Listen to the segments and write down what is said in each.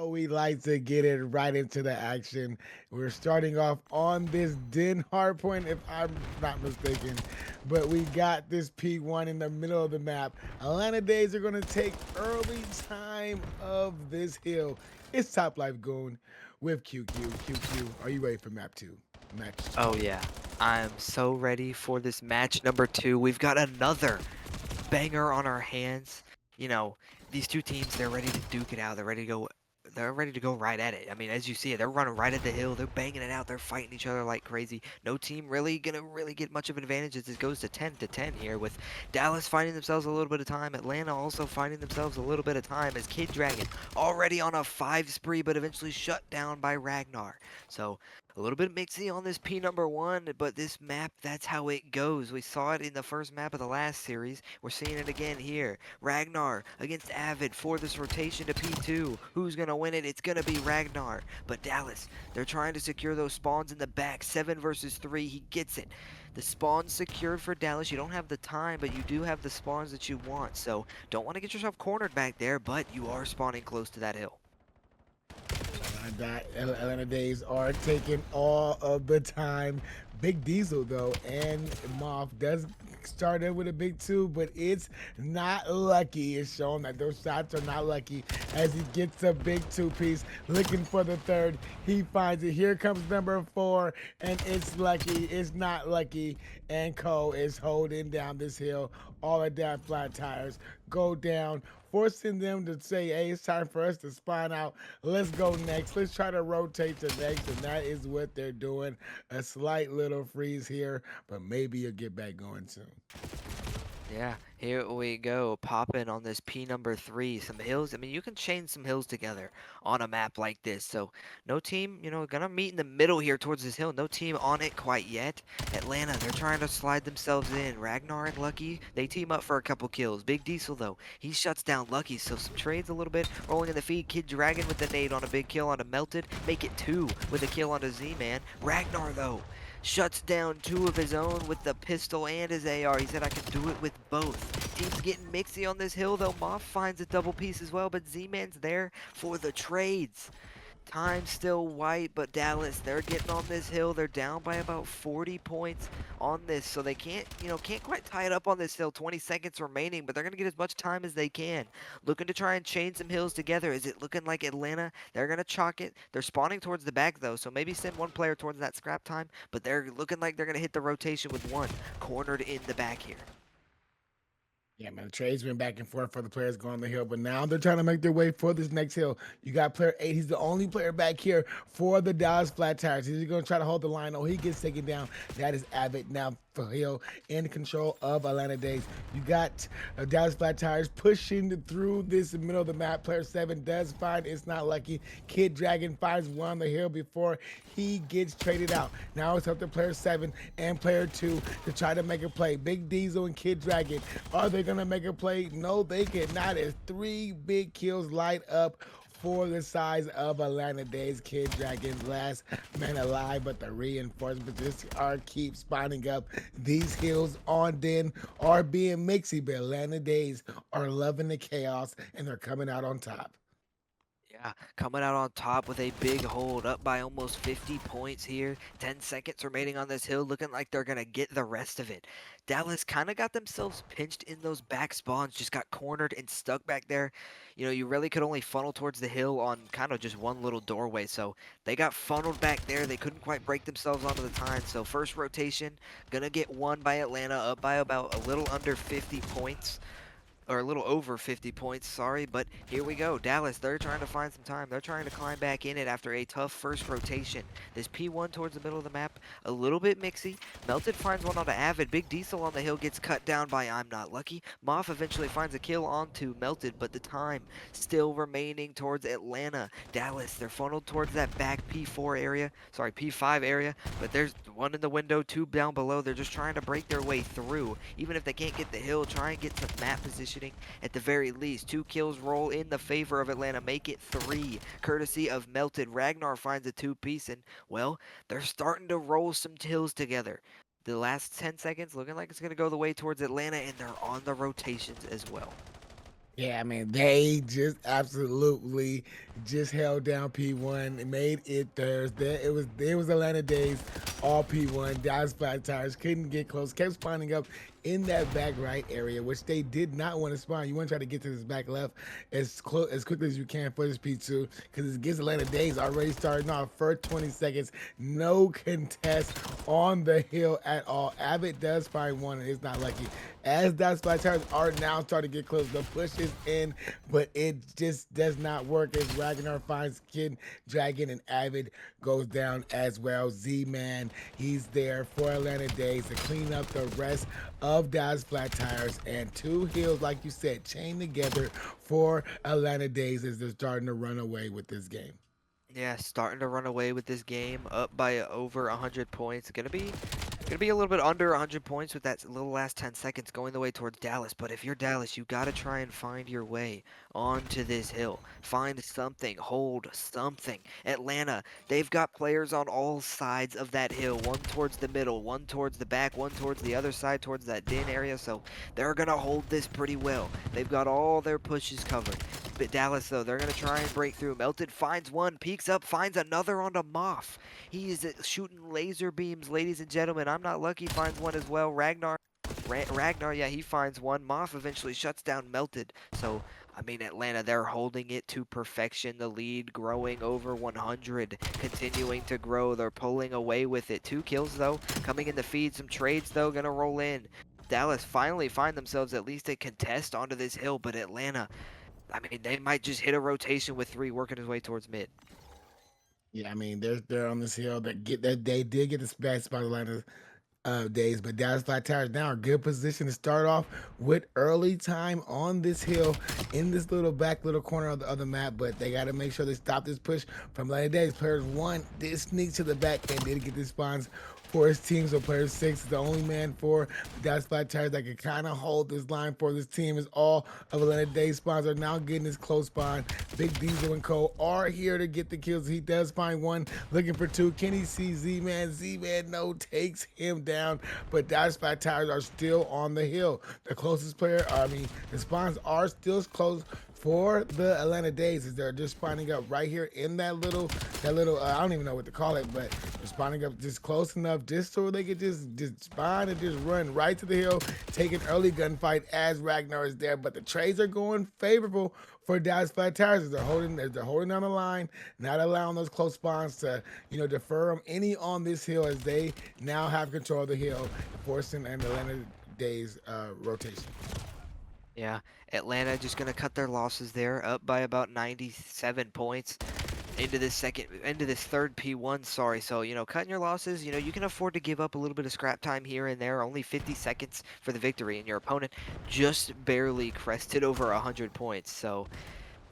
We like to get it right into the action. We're starting off on this Den hard point, if I'm not mistaken. But we got this P1 in the middle of the map. Atlanta Days are going to take early time of this hill. It's Top Life Goon with QQ. QQ, are you ready for map 2? Match 2. Oh yeah, I'm so ready for this match number 2. We've got another banger on our hands. You know, these two teams, they're ready to duke it out. They're ready to go right at it. I mean, as you see it, they're running right at the hill. They're banging it out. They're fighting each other like crazy. No team really gonna get much of an advantage as it goes to 10 to 10 here, with Dallas finding themselves a little bit of time. Atlanta also finding themselves a little bit of time, as Kid Dragon already on a 5 spree, but eventually shut down by Ragnar. So a little bit mixy on this P number 1, but this map, that's how it goes. We saw it in the first map of the last series. We're seeing it again here. Ragnar against Avid for this rotation to P2. Who's going to win it? It's going to be Ragnar. But Dallas, they're trying to secure those spawns in the back. 7 versus 3. He gets it. The spawn's secured for Dallas. You don't have the time, but you do have the spawns that you want. So don't want to get yourself cornered back there, but you are spawning close to that hill. That Atlanta Days are taking all of the time. Big Diesel though, and Moth does start in with a big 2, but it's not lucky. It's shown that those shots are not lucky as he gets a big 2-piece, looking for the third. He finds it. Here comes number 4, and it's lucky. It's not lucky, and Cole is holding down this hill. All of that flat tires go down, forcing them to say, hey, it's time for us to spawn out. Let's go next. Let's try to rotate to next, and that is what they're doing. A slight little freeze here, but maybe you'll get back going soon. Yeah, here we go, popping on this P number 3. Some hills. I mean, you can chain some hills together on a map like this. So no team, gonna meet in the middle here towards this hill. No team on it quite yet. Atlanta, they're trying to slide themselves in. Ragnar and Lucky, they team up for a couple kills. Big Diesel, though, he shuts down Lucky. So some trades a little bit. Rolling in the feed. Kid Dragon with the nade on a big kill on a Melted. Make it 2 with a kill on a Z-Man. Ragnar, though, shuts down 2 of his own with the pistol and his AR. He said, I can do it with both. Team's getting mixy on this hill, though. Moth finds a double piece as well, but Z-Man's there for the trades. Time still white, but Dallas, they're getting on this hill. They're down by about 40 points on this, so they can't quite tie it up on this hill. 20 seconds remaining, but they're going to get as much time as they can. Looking to try and chain some hills together. Is it looking like Atlanta? They're going to chalk it. They're spawning towards the back, though, so maybe send one player towards that scrap time, but they're looking like they're going to hit the rotation with one cornered in the back here. Yeah, man, the trades been back and forth for the players going the hill, but now they're trying to make their way for this next hill. You got player 8. He's the only player back here for the Dallas Flat Tires. He's going to try to hold the line. Oh, he gets taken down. That is Abbott now for Hill in control of Atlanta Days. You got Dallas Flat Tires pushing through this middle of the map. Player 7 does find it's not lucky. Kid Dragon finds one on the hill before he gets traded out. Now it's up to player 7 and player 2 to try to make a play. Big Diesel and Kid Dragon, are they gonna make a play? No, they cannot. As 3 big kills light up for the size of Atlanta Days. Kid Dragon's last man alive, but the reinforcements just are keep spawning up. These hills on Den are being mixy, but Atlanta Days are loving the chaos and they're coming out on top. Yeah, coming out on top with a big hold, up by almost 50 points here. 10 seconds remaining on this hill, looking like they're going to get the rest of it. Dallas kind of got themselves pinched in those back spawns, just got cornered and stuck back there. You really could only funnel towards the hill on kind of just one little doorway, so they got funneled back there. They couldn't quite break themselves onto the time, so first rotation, going to get won by Atlanta, up by about a little under 50 points. Or a little over 50 points, sorry, but here we go. Dallas, they're trying to find some time. They're trying to climb back in it after a tough first rotation. This P1 towards the middle of the map, a little bit mixy. Melted finds one onto Avid. Big Diesel on the hill gets cut down by I'm Not Lucky. Moth eventually finds a kill onto Melted, but the time still remaining towards Atlanta. Dallas, they're funneled towards that back P4 area, sorry, P5 area, but there's one in the window, 2 down below. They're just trying to break their way through. Even if they can't get the hill, try and get some map position at the very least. 2 kills roll in the favor of Atlanta, make it 3 courtesy of Melted. Ragnar finds a 2-piece, and well, they're starting to roll some kills together. The last 10 seconds looking like it's going to go the way towards Atlanta, and they're on the rotations as well. Yeah, I mean, they just absolutely just held down P1 and made it theirs. It was Atlanta Days, all P1. Dallas Flat Tires couldn't get close, kept spawning up in that back right area, which they did not want to spawn. You want to try to get to this back left as quickly as you can for this P2 because it gets Atlanta Days already starting off first 20 seconds. No contest on the hill at all. Abbott does find one and it's not lucky. As that Flat Tires are now starting to get close, the push is in, but it just does not work as Ragnar finds Kid Dragon and Avid goes down as well. Z-Man, he's there for Atlanta Days to clean up the rest of Dallas Flat Tires, and two hills, like you said, chained together for Atlanta Days as they're starting to run away with this game. Yeah, starting to run away with this game, up by over 100 points. Gonna be a little bit under 100 points with that little last 10 seconds going the way towards Dallas. But if you're Dallas, you gotta try and find your way onto this hill. Find something, hold something. Atlanta, they've got players on all sides of that hill. One towards the middle, one towards the back, one towards the other side, towards that din area. So they're gonna hold this pretty well. They've got all their pushes covered. But Dallas, though, they're gonna try and break through. Melted finds one, peeks up, finds another onto Moff. He is shooting laser beams, ladies and gentlemen. I'm not lucky, finds one as well. Ragnar, yeah, he finds one. Moff eventually shuts down Melted. So, I mean, Atlanta, they're holding it to perfection. The lead growing over 100, continuing to grow. They're pulling away with it. 2 kills, though, coming in the feed. Some trades, though, gonna roll in. Dallas finally find themselves at least a contest onto this hill, but Atlanta, I mean, they might just hit a rotation with 3 working his way towards mid. Yeah, I mean, they're on this hill that get that they did get this bad spot Atlanta days, but Dallas Flat Tires now are good position to start off with early time on this hill in this little back little corner of the other map. But they got to make sure they stop this push from Atlanta Days. Players 1 did sneak to the back and did get the spawns for his team. So player 6 is the only man for the Dallas Flat Tires that can kind of hold this line for this team. Is all of Atlanta Days spawns are now getting this close spawn. Big Diesel and Co are here to get the kills. He does find one, looking for 2. Can he see Z-Man? Z-Man no takes him down, but Dallas Flat Tires are still on the hill. The closest player, I mean, the spawns are still close for the Atlanta Days as they're just spawning up right here in that little I don't even know what to call it, but they're spawning up just close enough just so they could just spawn and just run right to the hill, take an early gunfight as Ragnar is there. But the trades are going favorable for Dallas Flat Tires as they're holding down the line, not allowing those close spawns to defer them any on this hill as they now have control of the hill, forcing an Atlanta Days rotation. Yeah, Atlanta just gonna cut their losses there, up by about 97 points into this third P1, sorry. So, cutting your losses, you can afford to give up a little bit of scrap time here and there, only 50 seconds for the victory, and your opponent just barely crested over 100 points. So,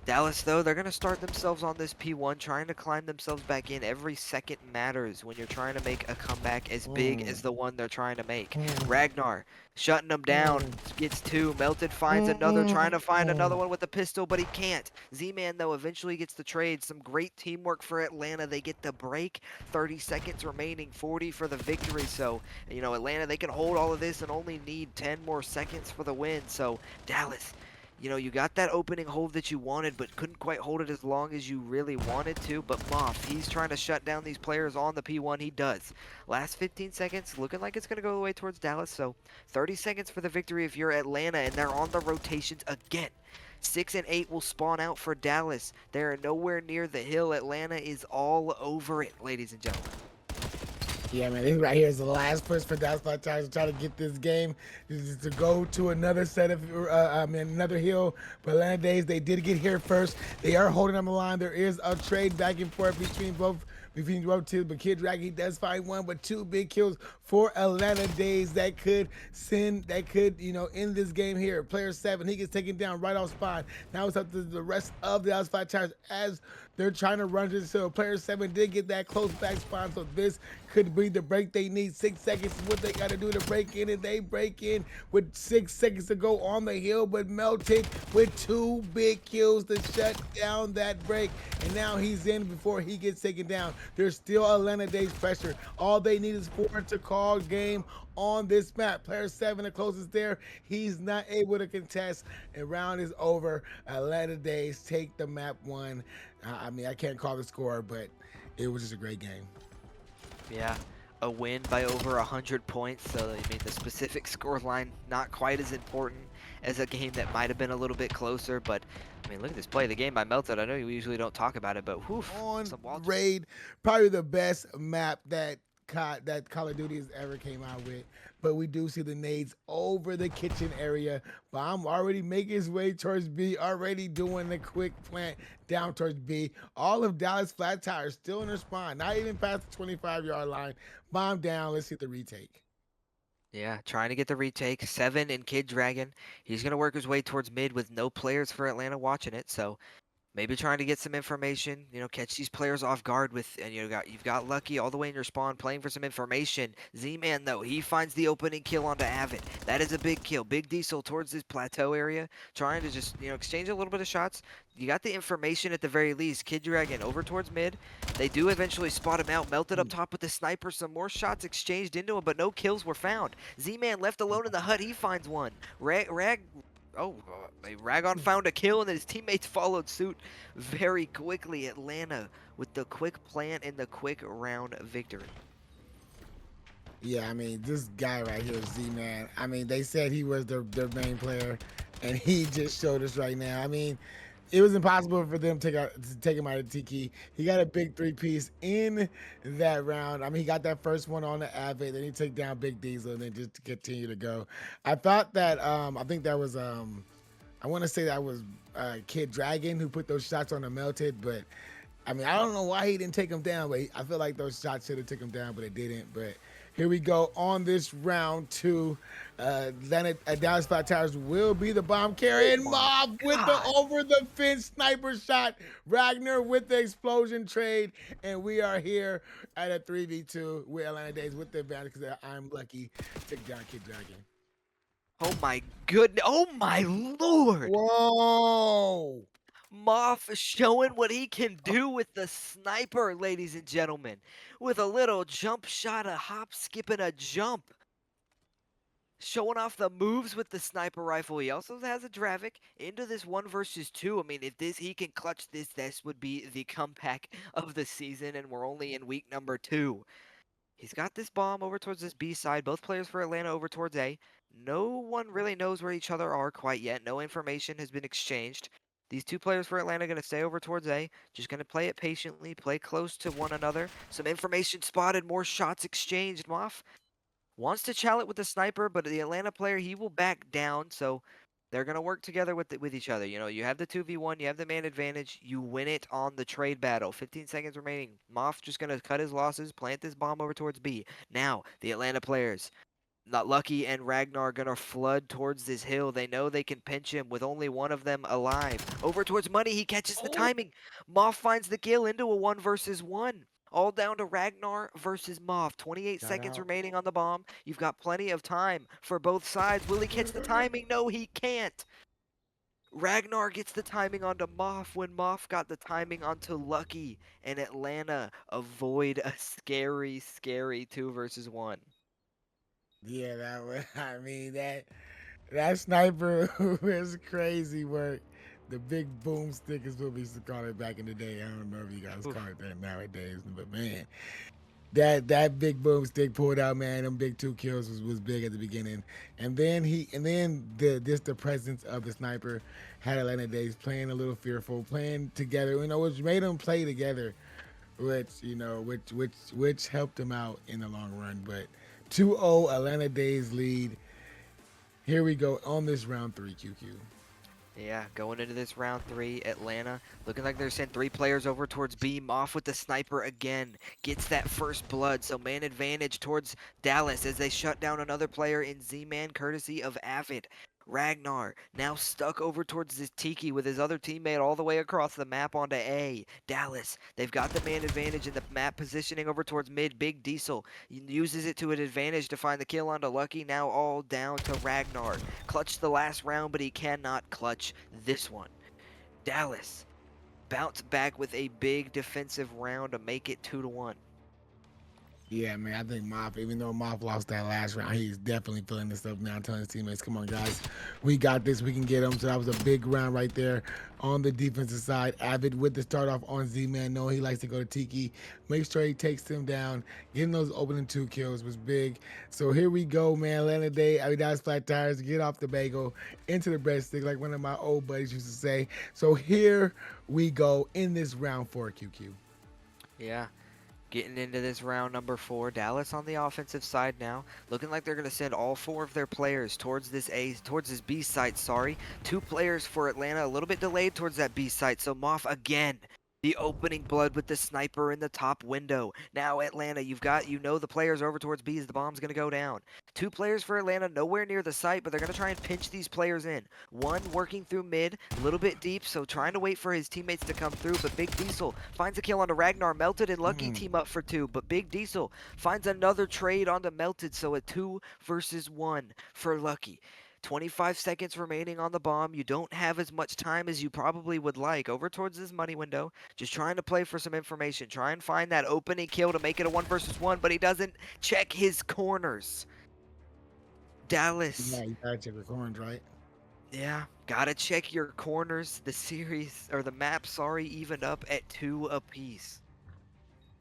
Dallas, though, they're going to start themselves on this P1, trying to climb themselves back in. Every second matters when you're trying to make a comeback as big as the one they're trying to make. Ragnar shutting them down, gets 2. Melted finds another, trying to find another one with a pistol, but he can't. Z-Man, though, eventually gets the trade. Some great teamwork for Atlanta. They get the break. 30 seconds remaining, 40 for the victory. So, Atlanta, they can hold all of this and only need 10 more seconds for the win. So, Dallas, you got that opening hold that you wanted, but couldn't quite hold it as long as you really wanted to. But Moff, he's trying to shut down these players on the P1. He does. Last 15 seconds, looking like it's going to go the way towards Dallas. So 30 seconds for the victory if you're Atlanta, and they're on the rotations again. 6 and 8 will spawn out for Dallas. They're nowhere near the hill. Atlanta is all over it, ladies and gentlemen. Yeah, man, this right here is the last push for Dallas Flat Tires to try to get this game to go to another set of, another hill. But Atlanta Days, they did get here first. They are holding on the line. There is a trade back and forth between both teams, but Kid Drag, he does find one, but 2 big kills for Atlanta Days that could end this game here. Player 7, he gets taken down right off spot. Now it's up to the rest of the Dallas Flat Tires as they're trying to run to the hill. Player 7 did get that close back spawn, so this could be the break they need. 6 seconds is what they got to do to break in, and they break in with 6 seconds to go on the hill, but Melted with 2 big kills to shut down that break. And now he's in before he gets taken down. There's still Atlanta Dazed pressure. All they need is four to call game on this map. Player 7, the closest there, he's not able to contest, and round is over. Atlanta Dazed take the map one. I mean, I can't call the score, but it was just a great game. Yeah, a win by over 100 points. So, I mean, the specific score line not quite as important as a game that might have been a little bit closer. But, I mean, look at this play. The game by Melted. I know we usually don't talk about it, but whew, On some wall. Raid, probably the best map that that Call of Duty has ever came out with. But we do see the nades over the kitchen area. Bomb already making his way towards B, already doing the quick plant down towards B. All of Dallas Flat Tires still in their spawn, not even past the 25-yard line. Bomb down. Let's hit the retake. Yeah, trying to get the retake. 7 in Kid Dragon. He's going to work his way towards mid with no players for Atlanta watching it. So maybe trying to get some information, catch these players off guard with, and you've got Lucky all the way in your spawn playing for some information. Z-Man though, he finds the opening kill onto Avid. That is a big kill. Big Diesel towards this plateau area, trying to just, exchange a little bit of shots. You got the information at the very least. Kid Dragon over towards mid. They do eventually spot him out. Melted up top with the sniper. Some more shots exchanged into him, but no kills were found. Z-Man left alone in the hut. He finds one. Ragon found a kill, and then his teammates followed suit very quickly. Atlanta with the quick plant and the quick round victory. Yeah, I mean, this guy right here, Z-Man, I mean, they said he was their main player, and he just showed us right now. I mean, it was impossible for them to take him out of Tiki. He got a big three-piece in that round. I mean, he got that first one on the Avid, then he took down Big Diesel, and then just to continue to go. I thought that, I think that was, I want to say that was Kid Dragon who put those shots on the Melted, but I mean, I don't know why he didn't take him down, but I feel like those shots should have took him down, but it didn't. But here we go on this round two. Dallas Flat Towers will be the bomb carrier, and Mob with the over the fence sniper shot. Ragnar with the explosion trade, and we are here at a 3v2 with Atlanta Dazed with the advantage because I'm lucky to take down Kid Dragon. Oh my goodness. Oh my lord. Whoa. Moff showing what he can do with the sniper, ladies and gentlemen. With a little jump shot, a hop, skip, and a jump. Showing off the moves with the sniper rifle. He also has a Dravik into this 1 versus 2. I mean, if he can clutch this would be the comeback of the season, and we're only in week number 2. He's got this bomb over towards this B side. Both players for Atlanta over towards A. No one really knows where each other are quite yet. No information has been exchanged. These two players for Atlanta are going to stay over towards A. Just going to play it patiently, play close to one another. Some information spotted, more shots exchanged. Moff wants to chal it with the sniper, but the Atlanta player, he will back down. So they're going to work together with each other. You have the 2v1, you have the man advantage, you win it on the trade battle. 15 seconds remaining. Moff just going to cut his losses, plant this bomb over towards B. Now, the Atlanta players, Not Lucky and Ragnar, going to flood towards this hill. They know they can pinch him with only one of them alive. Over towards Money, he catches the timing. Moff finds the kill into a 1 versus 1. All down to Ragnar versus Moff. 28 seconds remaining on the bomb. You've got plenty of time for both sides. Will he catch the timing? No, he can't. Ragnar gets the timing onto Moff when Moff got the timing onto Lucky, and Atlanta avoid a scary, scary 2 versus 1. Yeah, that was, I mean, that sniper was crazy work. The big boomstick is what we used to call it back in the day. I don't know if you guys call it that nowadays, but man, that big boomstick pulled out, man. Them big 2 kills was big at the beginning, and then the presence of the sniper had Atlanta Dazed playing a little fearful, playing together. Which made them play together, which helped them out in the long run. But 2-0 Atlanta Dazed lead. Here we go on this round 3, QQ. Yeah, going into this round 3, Atlanta looking like they're sending 3 players over towards B. Moff with the sniper again. Gets that first blood, so man advantage towards Dallas as they shut down another player in Z-Man courtesy of Avid. Ragnar now stuck over towards this Tiki with his other teammate all the way across the map onto A. Dallas, they've got the man advantage in the map positioning over towards mid. Big Diesel uses it to an advantage to find the kill onto Lucky. Now all down to Ragnar. Clutched the last round, but he cannot clutch this one. Dallas bounce back with a big defensive round to make it 2-1. Yeah, man, I think Moff, even though Moff lost that last round, he's definitely feeling this stuff now, telling his teammates, come on, guys, we got this, we can get him. So that was a big round right there on the defensive side. Avid with the start off on Z-Man, knowing he likes to go to Tiki, make sure he takes him down. Getting those opening 2 kills was big. So here we go, man. Atlanta Day, I mean, that's flat tires, get off the bagel, into the breadstick, like one of my old buddies used to say. So here we go in this round 4, QQ. Yeah. Getting into this round number 4, Dallas on the offensive side now, looking like they're going to send all 4 of their players towards this B site, sorry. 2 players for Atlanta, a little bit delayed towards that B site, so Moff again. The opening blood with the sniper in the top window. Now Atlanta, the players are over towards B as the bomb's going to go down. 2 players for Atlanta, nowhere near the site, but they're going to try and pinch these players in. One working through mid, a little bit deep, so trying to wait for his teammates to come through, but Big Diesel finds a kill onto Ragnar. Melted and Lucky team up for 2, but Big Diesel finds another trade onto Melted, so a 2 versus 1 for Lucky. 25 seconds remaining on the bomb. You don't have as much time as you probably would like over towards this money window. Just trying to play for some information. Try and find that opening kill to make it a 1 versus 1, but he doesn't check his corners. Yeah, Dallas. you gotta check the corners, right? Yeah, gotta check your corners. The series, or the map, sorry, evened up at 2 apiece.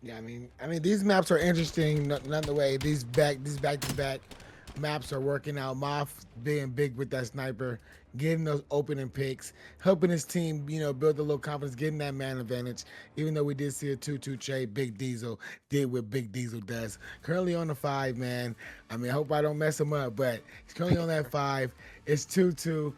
Yeah, I mean, these maps are interesting. None the way these back to back maps are working out. Moff being big with that sniper, getting those opening picks, helping his team, build a little confidence, getting that man advantage. Even though we did see a 2-2 trade, Big Diesel did what Big Diesel does. Currently on the 5, man. I mean, I hope I don't mess him up, but he's currently on that 5. It's 2-2.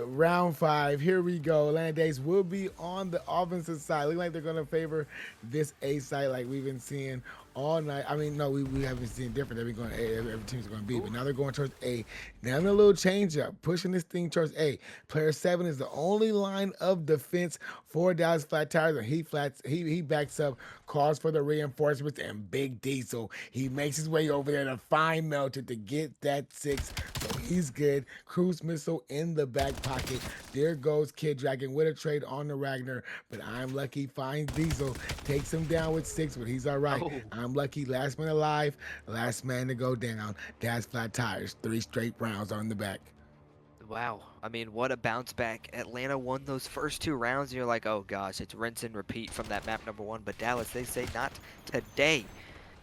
Round 5. Here we go. Atlanta Dazed will be on the offensive side. Look like they're going to favor this A side like we've been seeing all night. I mean, no, we haven't seen different. They've been going A. Every team's going to B, but now they're going towards A. Now a little change up, pushing this thing towards A. Player 7 is the only line of defense for Dallas Flat Tires, and he backs up, calls for the reinforcements, and Big Diesel. He makes his way over there to find Melted to get that 6. So he's good. Cruise missile in the back pocket. There goes Kid Dragon with a trade on the Ragnar, but I'm lucky finds Diesel, takes him down with 6, but he's all right. Oh, I'm lucky, last man alive, last man to go down. Dad's flat tires, 3 straight rounds on the back. wow. I mean, what a bounce back. Atlanta won those first 2 rounds, and you're like, oh gosh, it's rinse and repeat from that map number 1. But Dallas, they say not today.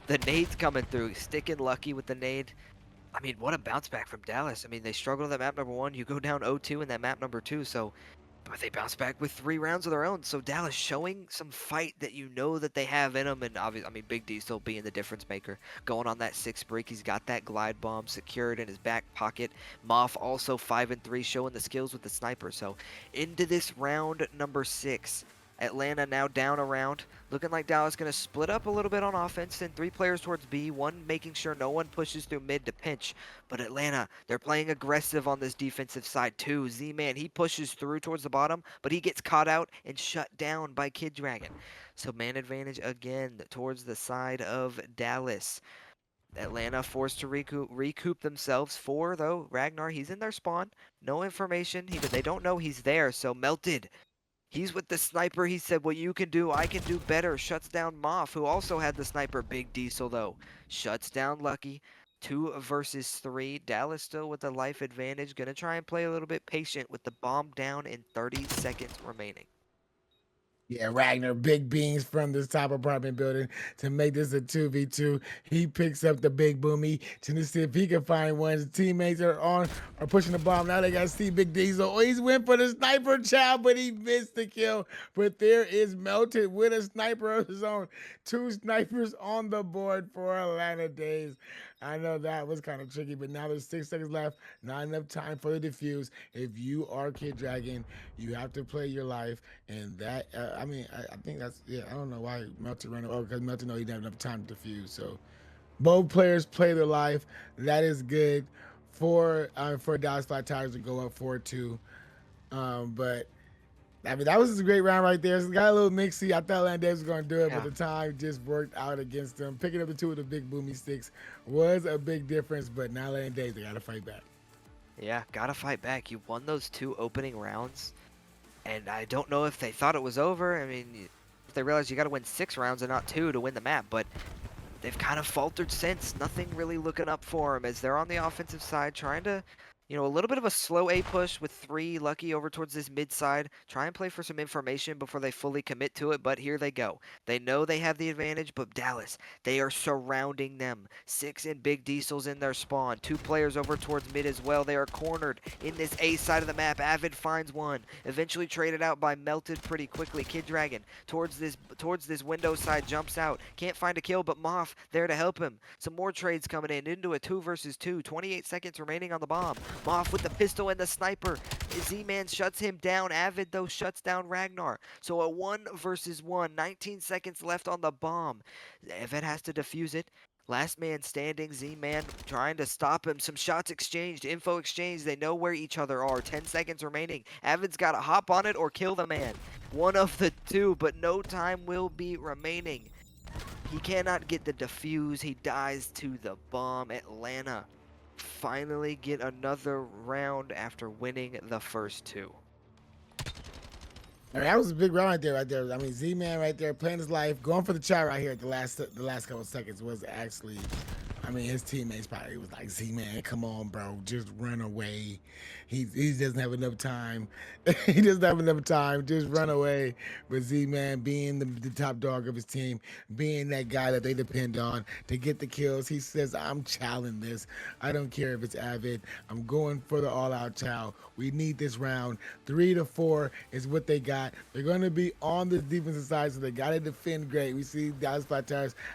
The nade's coming through, sticking Lucky with the nade. I mean, what a bounce back from Dallas. I mean, they struggled at that map number 1. You go down 0-2 in that map number 2, so but they bounce back with 3 rounds of their own. So Dallas showing some fight that you know that they have in them, and obviously, I mean, Big D still being the difference maker, going on that 6 break. He's got that glide bomb secured in his back pocket. Moff also 5 and 3, showing the skills with the sniper. So into this round number 6. Atlanta now down a round. Looking like Dallas going to split up a little bit on offense, send 3 players towards B, one making sure no one pushes through mid to pinch. But Atlanta, they're playing aggressive on this defensive side too. Z-Man, he pushes through towards the bottom, but he gets caught out and shut down by Kid Dragon. So man advantage again towards the side of Dallas. Atlanta forced to recoup themselves. 4 though. Ragnar, he's in their spawn. No information. They don't know he's there. So Melted. He's with the sniper. He said, what you can do, I can do better. Shuts down Moff, who also had the sniper. Big Diesel, though. Shuts down Lucky. 2 versus 3. Dallas still with the life advantage. Gonna try and play a little bit patient with the bomb down in 30 seconds remaining. Yeah, Ragnar, big beans from this top apartment building to make this a 2v2. He picks up the big boomy to see if he can find one. His teammates are pushing the bomb. Now they got to see Big Diesel. Oh, he's went for the sniper child, but he missed the kill. But there is Melted with a sniper of his own. 2 snipers on the board for Atlanta Dazed. I know that was kind of tricky, but now there's 6 seconds left. Not enough time for the defuse. If you are Kid Dragon, you have to play your life. And that, I think that's, yeah, I don't know why Melton ran over, because Melton know he didn't have enough time to defuse. So both players play their life. That is good for Dallas Flat Tires to go up 4-2. But I mean, that was a great round right there. It got a little mixy. I thought Atlanta was going to do it, but Yeah. the time just worked out against them. Picking up the 2 of the big boomy sticks was a big difference, but now Atlanta Days, they got to fight back. Yeah, gotta fight back. You won those 2 opening rounds. And I don't know if they thought it was over. I mean, if they realized you got to win 6 rounds and not 2 to win the map, but they've kind of faltered since. Nothing really looking up for them as they're on the offensive side trying to, a little bit of a slow A push with 3 Lucky over towards this mid side. Try and play for some information before they fully commit to it, but here they go. They know they have the advantage, but Dallas, they are surrounding them. 6 and Big Diesel's in their spawn. 2 players over towards mid as well. They are cornered in this A side of the map. Avid finds one. Eventually traded out by Melted pretty quickly. Kid Dragon towards this window side, jumps out, can't find a kill, but Moff there to help him. Some more trades coming in into a 2 versus 2. 28 seconds remaining on the bomb. Moff with the pistol and the sniper. Z-Man shuts him down. Avid though shuts down Ragnar. So a 1 versus 1. 19 seconds left on the bomb. Avid has to defuse it. Last man standing, Z-Man trying to stop him. Some shots exchanged, info exchanged. They know where each other are. 10 seconds remaining. Avid's got to hop on it or kill the man. One of the two, but no time will be remaining. He cannot get the defuse. He dies to the bomb. Atlanta finally get another round after winning the first 2. I mean, that was a big round right there, right there. I mean, Z-Man right there playing his life, going for the chat right here at the last couple of seconds was actually, I mean, his teammates probably was like, Z-Man, come on, bro, just run away. He doesn't have enough time. He doesn't have enough time. Just run away. But Z-Man being the top dog of his team, being that guy that they depend on to get the kills, he says, I'm challenging this. I don't care if it's Avid. I'm going for the all-out chow. We need this round. 3 to 4 is what they got. They're going to be on the defensive side, so they got to defend great. We see Dallas Flat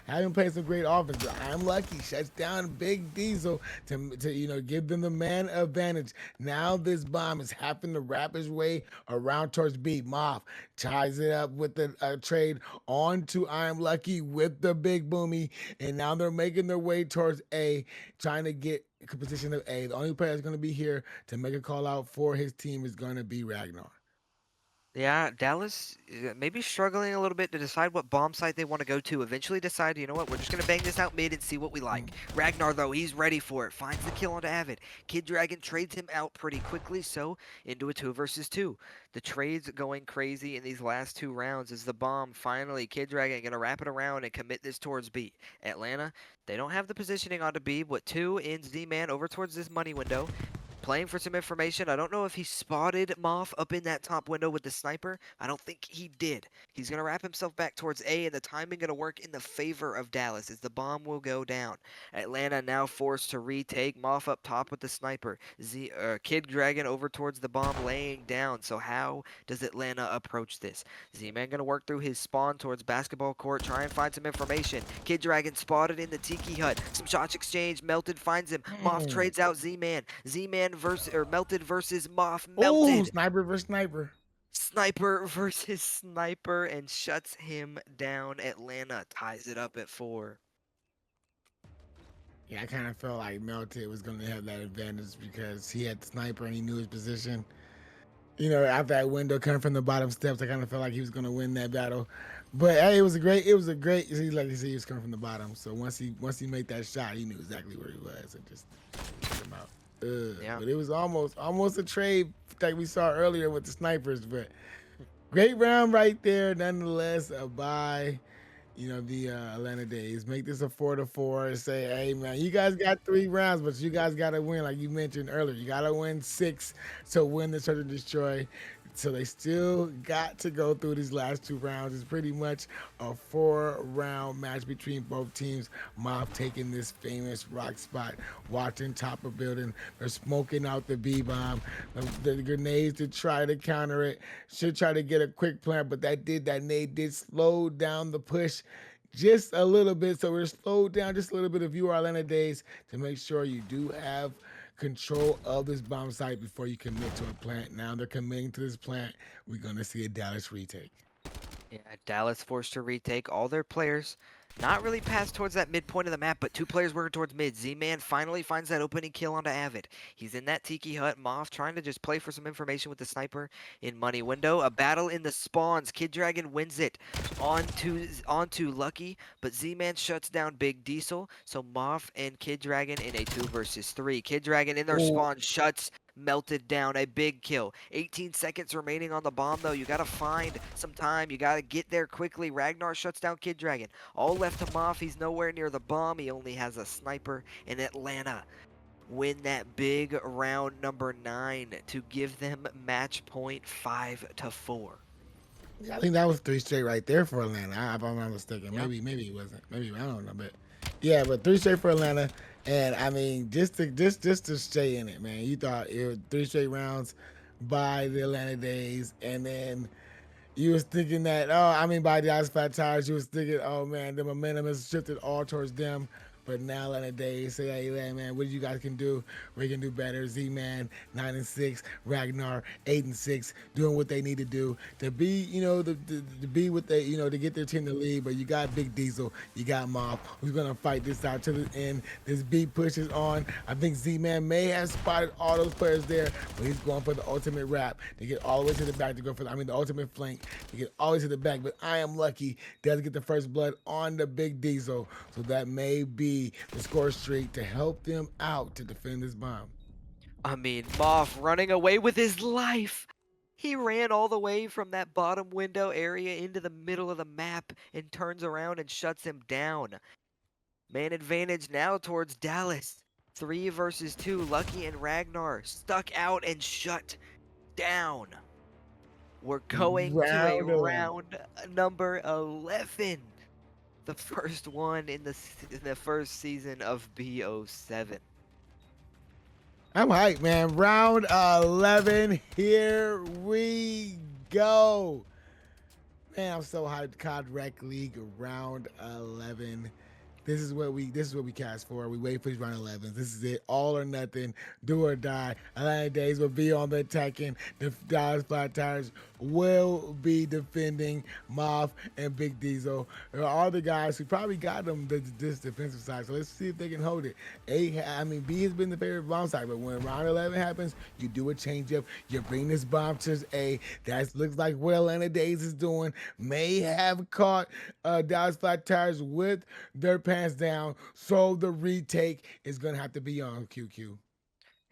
having played some great offense, but I'm lucky. Shuts down Big Diesel to give them the man advantage. Now this bomb is having to wrap his way around towards B. Moff ties it up with the trade onto I'm Lucky with the big boomy, and now they're making their way towards A, trying to get position of A. The only player that's going to be here to make a call out for his team is going to be Ragnar. Yeah, Dallas maybe struggling a little bit to decide what bomb site they want to go to. Eventually decide, you know what, we're just going to bang this out mid and see what we like. Ragnar, though, he's ready for it. Finds the kill onto Avid. Kid Dragon trades him out pretty quickly, so into a 2 versus 2. The trades going crazy in these last 2 rounds as the bomb finally, Kid Dragon going to wrap it around and commit this towards B. Atlanta, they don't have the positioning onto B, but 2 in Z-Man over towards this money window. Playing for some information. I don't know if he spotted Moff up in that top window with the sniper. I don't think he did. He's going to wrap himself back towards A, and the timing going to work in the favor of Dallas as the bomb will go down. Atlanta now forced to retake. Moff up top with the sniper. Kid Dragon over towards the bomb laying down. So how does Atlanta approach this? Z-Man going to work through his spawn towards basketball court. Try and find some information. Kid Dragon spotted in the Tiki Hut. Some shots exchanged. Melted finds him. Moff trades out Z-Man. Z-Man Melted versus Moff. Oh, Melted. sniper versus sniper. Sniper versus Sniper and shuts him down. Atlanta ties it up at 4. Yeah, I kind of felt like Melted was going to have that advantage because he had the sniper and he knew his position. After that window coming from the bottom steps, I kind of felt like he was going to win that battle. But hey, it was a great. Like you see, he was coming from the bottom. So once he made that shot, he knew exactly where he was and just took him out. Yeah. But it was almost a trade like we saw earlier with the snipers. But great round right there, nonetheless. A bye. The Atlanta Dazed. Make this a 4 to 4 and say, hey man, you guys got 3 rounds, but you guys gotta win, like you mentioned earlier. You gotta win 6 to win the Search and Destroy. So they still got to go through these last 2 rounds. It's pretty much a 4-round match between both teams. Mob taking this famous rock spot, watching top of building. They're smoking out the B-bomb. The grenades to try to counter it. Should try to get a quick plant, but that nade did slow down the push just a little bit. So we're slowed down just a little bit if you are Atlanta Dazed to make sure you do have control of this bomb site before you commit to a plant. Now they're committing to this plant. We're going to see a Dallas retake. Yeah, Dallas forced to retake all their players. Not really past towards that midpoint of the map, but 2 players working towards mid. Z-Man finally finds that opening kill onto Avid. He's in that Tiki Hut. Moff trying to just play for some information with the sniper in money window. A battle in the spawns. Kid Dragon wins it onto Lucky, but Z-Man shuts down Big Diesel. So Moff and Kid Dragon in a 2 versus 3. Kid Dragon in their spawn shuts melted down. A big kill. 18 seconds remaining on the bomb, though. You got to find some time. You got to get there quickly. Ragnar shuts down Kid Dragon. All left to Moff. He's nowhere near the bomb. He only has a sniper. In Atlanta win that big round number 9 to give them match point 5-4. Yeah, I think that was three straight right there for Atlanta. If I'm not mistaken, Yeah. maybe it wasn't. Maybe I don't know, but yeah, but three straight for Atlanta. And I mean, just to stay in it, man. You thought it was three straight rounds by the Atlanta Days, and then you was thinking that, by the Ice Flat Tires, you was thinking, oh man, the momentum has shifted all towards them. But now Atlanta Days say, hey man, what you guys can do? We can do better. Z-Man 9-6, Ragnar 8-6, doing what they need to do to be, to be what they, to get their team to lead. But you got Big Diesel, you got Mob, who's gonna fight this out to the end. This beat pushes on. I think Z-Man may have spotted all those players there, but he's going for the ultimate wrap to get all the way to the back to go for the ultimate flank to get all the way to the back. But I am lucky does get the first blood on the Big Diesel, so that may be the score streak to help them out to defend this bomb. I mean, Moff running away with his life. He ran all the way from that bottom window area into the middle of the map and turns around and shuts him down. Man advantage now towards Dallas. 3 versus 2. Lucky and Ragnar stuck out and shut down. We're going to a Round 11. round number 11. The first one in the first season of BO7. I'm hyped, man. Round 11. Here we go. Man, I'm so hyped. COD Rec League round 11. This is what we cast for. We wait for these round 11s. This is it. All or nothing. Do or die. Atlanta Days will be on the attacking. The Dallas Flat Tires will be defending Moth and Big Diesel. There are other guys who probably got them this defensive side. So let's see if they can hold it. B has been the favorite bomb side, but when round 11 happens, you do a change up. You bring this bomb to A. That looks like what Atlanta Days is doing. May have caught Dallas Flat Tires with their pants down, so the retake is gonna have to be on QQ.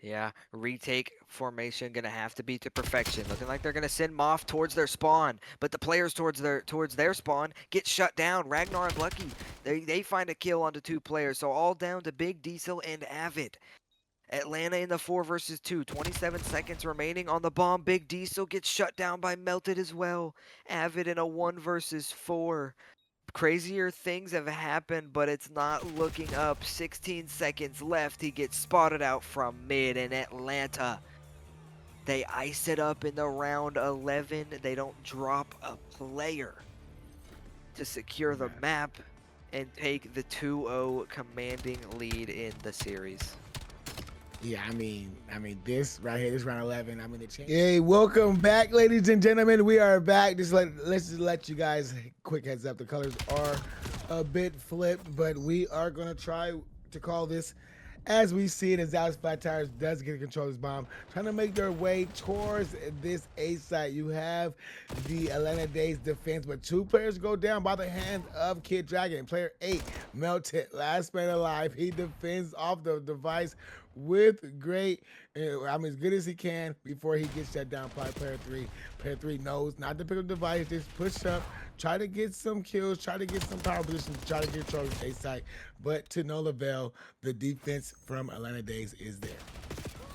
Yeah, retake formation gonna have to be to perfection. Looking like they're gonna send Moth towards their spawn, but the players towards their spawn get shut down. Ragnar and Lucky, they find a kill onto 2 players, so all down to Big Diesel and Avid. Atlanta in the 4 versus 2, 27 seconds remaining on the bomb. Big Diesel gets shut down by Melted as well. Avid in a 1 versus 4. Crazier things have happened, but it's not looking up. 16 seconds left. He gets spotted out from mid in Atlanta. They ice it up in the round 11. They don't drop a player to secure the map and take the 2-0 commanding lead in the series. Yeah, this right here, this round 11. The change. Hey, welcome back, ladies and gentlemen. We are back. Let's just let you guys quick heads up. The colors are a bit flipped, but we are gonna try to call this as we see it as Dallas Flat Tires does get control of this bomb, trying to make their way towards this A site. You have the Atlanta Days defense, but 2 players go down by the hand of Kid Dragon. Player 8, Melted, last man alive. He defends off the device with great, as good as he can before he gets shut down by player 3. Player 3 knows not to pick up the device, just push up, try to get some kills, try to get some power positions, try to get control of the A site, but to no avail. The defense from Atlanta Days is there.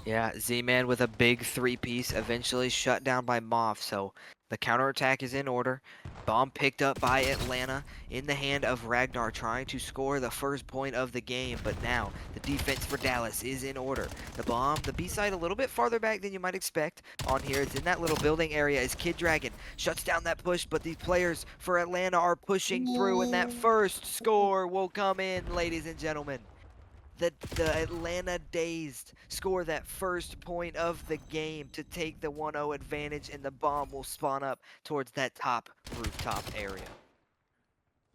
Yeah, Z-Man with a big 3-piece, eventually shut down by Moth, so the counterattack is in order. Bomb picked up by Atlanta in the hand of Ragnar, trying to score the first point of the game, but now the defense for Dallas is in order. The bomb, the B side a little bit farther back than you might expect on here. It's in that little building area as Kid Dragon shuts down that push, but these players for Atlanta are pushing through, and that first score will come in, ladies and gentlemen. The Atlanta Dazed score that first point of the game to take the 1-0 advantage, and the bomb will spawn up towards that top rooftop area.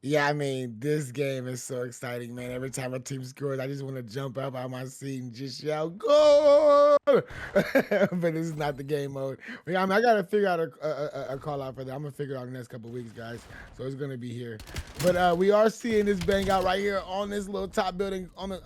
Yeah, this game is so exciting, man. Every time a team scores, I just want to jump up out my seat and just shout, "Goal!" But this is not the game mode. I got to figure out a call out for that. I'm going to figure it out in the next couple of weeks, guys. So it's going to be here. But we are seeing this bang out right here on this little top building on this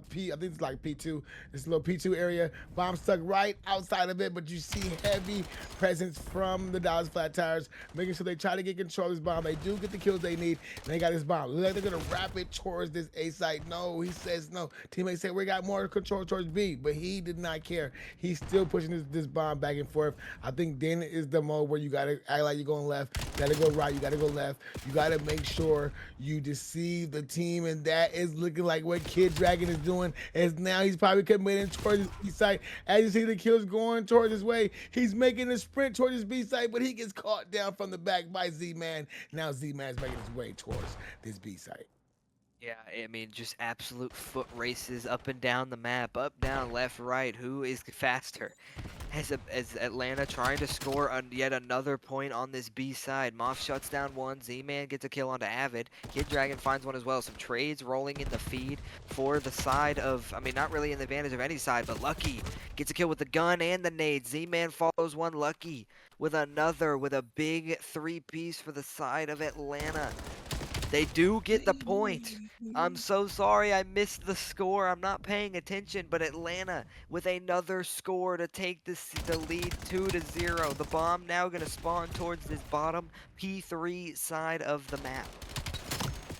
P. I think it's like P2. This little P2 area. Bomb stuck right outside of it, but you see heavy presence from the Dallas Flat Tires, making sure they try to get control of this bomb. They do get the kills they need, and they got this bomb. Look like they're gonna wrap it towards this A site. No, he says no. Teammates say we got more control towards B, but he did not care. He's still pushing this bomb back and forth. I think then is the mode where you gotta act like you're going left, you gotta go right, you gotta go left, you gotta make sure you deceive the team, and that is looking like what Kid Dragon is doing. As now he's probably committing towards his B site. As you see the kills going towards his way, he's making a sprint towards his B site, but he gets caught down from the back by Z-Man. Now Z-Man's making his way towards this B site. Yeah, I mean, just absolute foot races up and down the map, up, down, left, right. Who is faster? As Atlanta trying to score yet another point on this B side. Moth shuts down one. Z-Man gets a kill onto Avid. Kid Dragon finds one as well. Some trades rolling in the feed for the side of, I mean, not really in the advantage of any side, but Lucky gets a kill with the gun and the nade. Z-Man follows one. Lucky with another, with a big three-piece for the side of Atlanta. They do get the point. I'm so sorry I missed the score. I'm not paying attention, but Atlanta with another score to take the lead 2-0. The bomb now going to spawn towards this bottom P3 side of the map.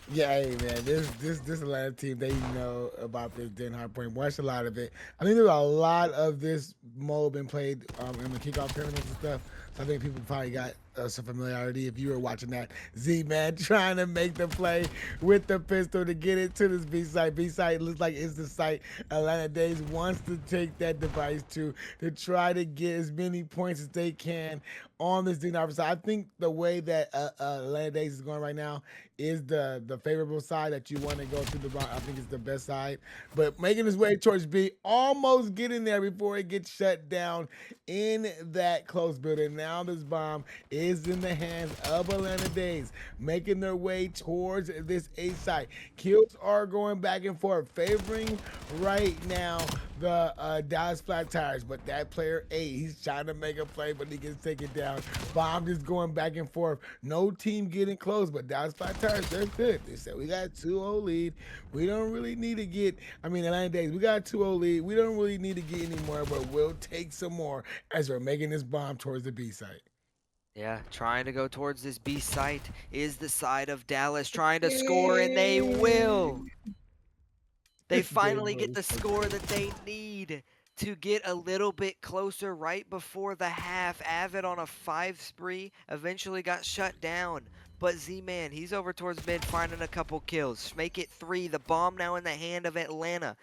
Yeah, hey man, this Atlanta team, they know about this Den Hard Point. Watched a lot of it. I think there's a lot of this mode been played in the kickoff tournaments and stuff. So I think people probably got some familiarity if you were watching that. Z-Man trying to make the play with the pistol to get it to this B site. B site looks like it's the site Atlanta Dazed wants to take that device to try to get as many points as they can on this D9 side. I think the way that Atlanta Dazed is going right now is the favorable side that you want to go to the bottom. I think it's the best side. But making his way towards B, almost getting there before it gets shut down in that close building. Now this bomb is in the hands of Atlanta Dazed, making their way towards this A site. Kills are going back and forth, favoring right now the Dallas Flat Tires, but that player A, he's trying to make a play, but he gets taken down. Bomb just going back and forth. No team getting close, but Dallas Flat Tires, they're good. They said, we got 2-0 lead. We don't really need to get, I mean, Atlanta Dazed, we got 2-0 lead. We don't really need to get any more, but we'll take some more as we're making this bomb towards the B site. Yeah, trying to go towards this B site is the side of Dallas trying to score, and they will. They finally get the score that they need to get a little bit closer right before the half. Avid on a 5 spree eventually got shut down. But Z-Man, he's over towards mid finding a couple kills. Make it 3. The bomb now in the hand of Atlanta.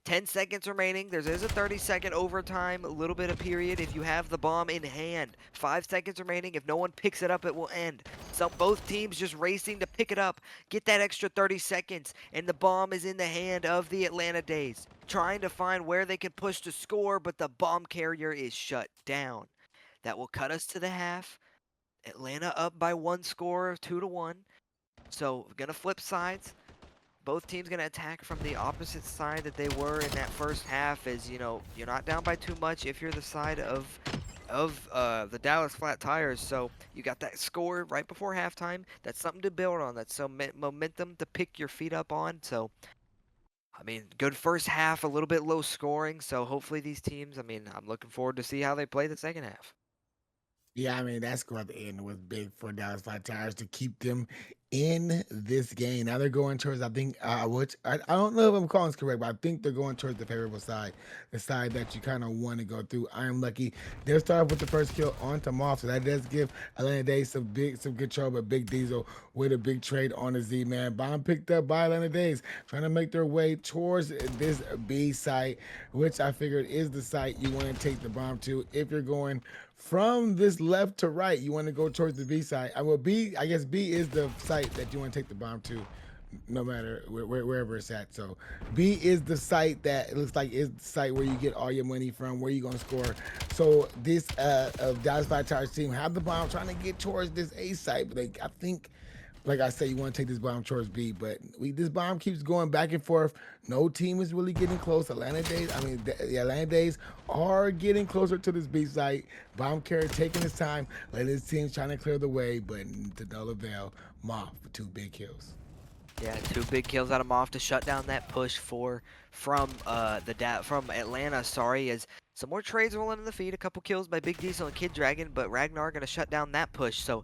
10 seconds remaining. There's a 30-second overtime, a little bit of period if you have the bomb in hand. 5 seconds remaining. If no one picks it up, it will end. So both teams just racing to pick it up, get that extra 30 seconds, and the bomb is in the hand of the Atlanta Dazed. Trying to find where they can push to score, but the bomb carrier is shut down. That will cut us to the half. Atlanta up by 1 score, 2-1. So we're going to flip sides. Both teams going to attack from the opposite side that they were in that first half, as, you know, you're not down by too much if you're the side of the Dallas Flat Tires. So you got that score right before halftime. That's something to build on. That's some momentum to pick your feet up on. So, I mean, good first half, a little bit low scoring. So hopefully these teams, I mean, I'm looking forward to see how they play the second half. Yeah, I mean, that score at the end was big for Dallas Flat Tires to keep them in this game. Now they're going towards, I think, which I don't know if I'm calling this correct, but I think they're going towards the favorable side, the side that you kind of want to go through. I am lucky. They'll start off with the first kill on Moth, so that does give Atlanta Dazed some good trouble, but Big Diesel with a big trade on the Z-Man. Bomb picked up by Atlanta Dazed, trying to make their way towards this B site, which I figured is the site you want to take the bomb to if you're going from this left to right. You want to go towards the B side. I guess B is the site that you want to take the bomb to, no matter wherever it's at. So B is the site that it looks like is the site where you get all your money from, where you're gonna score. So this Dallas Flat Tires team have the bomb trying to get towards this A site, but I think like I said, you want to take this bomb towards B, but this bomb keeps going back and forth. No team is really getting close. Atlanta Days, I mean, the Atlanta Days are getting closer to this B site. Bomb carrier taking his time, letting his team trying to clear the way, but to no avail. Moth for 2 big kills. Yeah, 2 big kills out of Moff to shut down that push from Atlanta. Sorry, as some more trades rolling in the feed. A couple kills by Big Diesel and Kid Dragon, but Ragnar gonna shut down that push. So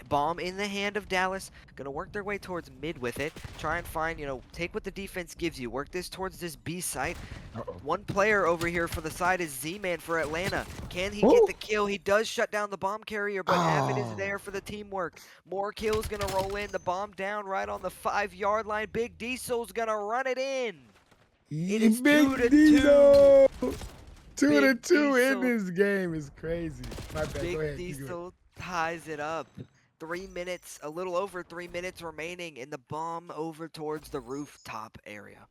bomb in the hand of Dallas, gonna work their way towards mid with it. Try and find, take what the defense gives you. Work this towards this B site. Uh-oh. One player over here for the side is Z-Man for Atlanta. Can he get Ooh. the kill? He does shut down the bomb carrier, but Avid is Oh. there for the teamwork. More kills gonna roll in. The bomb down right on the 5-yard line. Big Diesel's gonna run it in. It is Big 2-2. Diesel. 2 to Big 2 in Diesel. this game is crazy. My bad. Go Big ahead. Keep going. Diesel ties it up. 3 minutes, a little over 3 minutes remaining in the bomb over towards the rooftop area.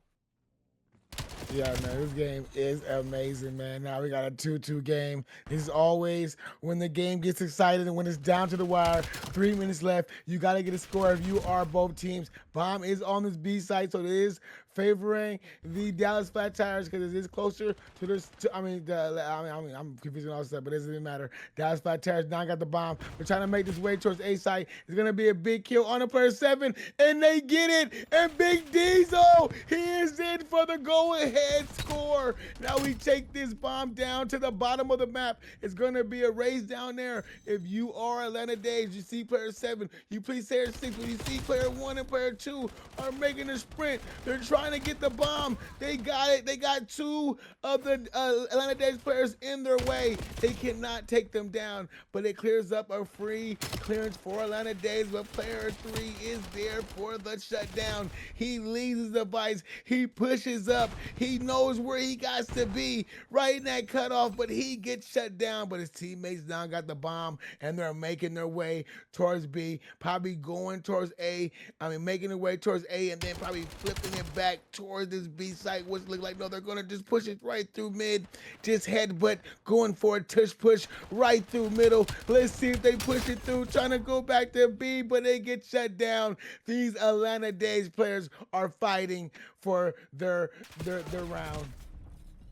Yeah, man, this game is amazing, man. Now we got a 2-2 game. This is always when the game gets excited and when it's down to the wire. 3 minutes left. You got to get a score if you are both teams. Bomb is on this B side, so it is favoring the Dallas Flat Tires because it is closer to this. I'm confusing all this stuff, but it doesn't matter. Dallas Flat Tires now got the bomb. We're trying to make this way towards A side. It's gonna be a big kill on a player 7, and they get it. And Big Diesel, he is in for the go-ahead score. Now we take this bomb down to the bottom of the map. It's gonna be a race down there. If you are Atlanta Dazed, you see player 7, you please player 6. When you see player 1 and player 2 are making a sprint, they're trying to get the bomb. They got it. They got 2 of the Atlanta Dazed players in their way. They cannot take them down, but it clears up a free clearance for Atlanta Dazed. But player 3 is there for the shutdown. He leads his device. He pushes up. He knows where he got to be, right in that cutoff, but he gets shut down. But his teammates now got the bomb, and they're making their way towards B, probably going towards A. Making their way towards A, and then probably flipping it back towards this B site, which look like, no, they're gonna just push it right through mid, just headbutt, going for a tush push right through middle. Let's see if they push it through, trying to go back to B, but they get shut down. These Atlanta Dazed players are fighting for their round.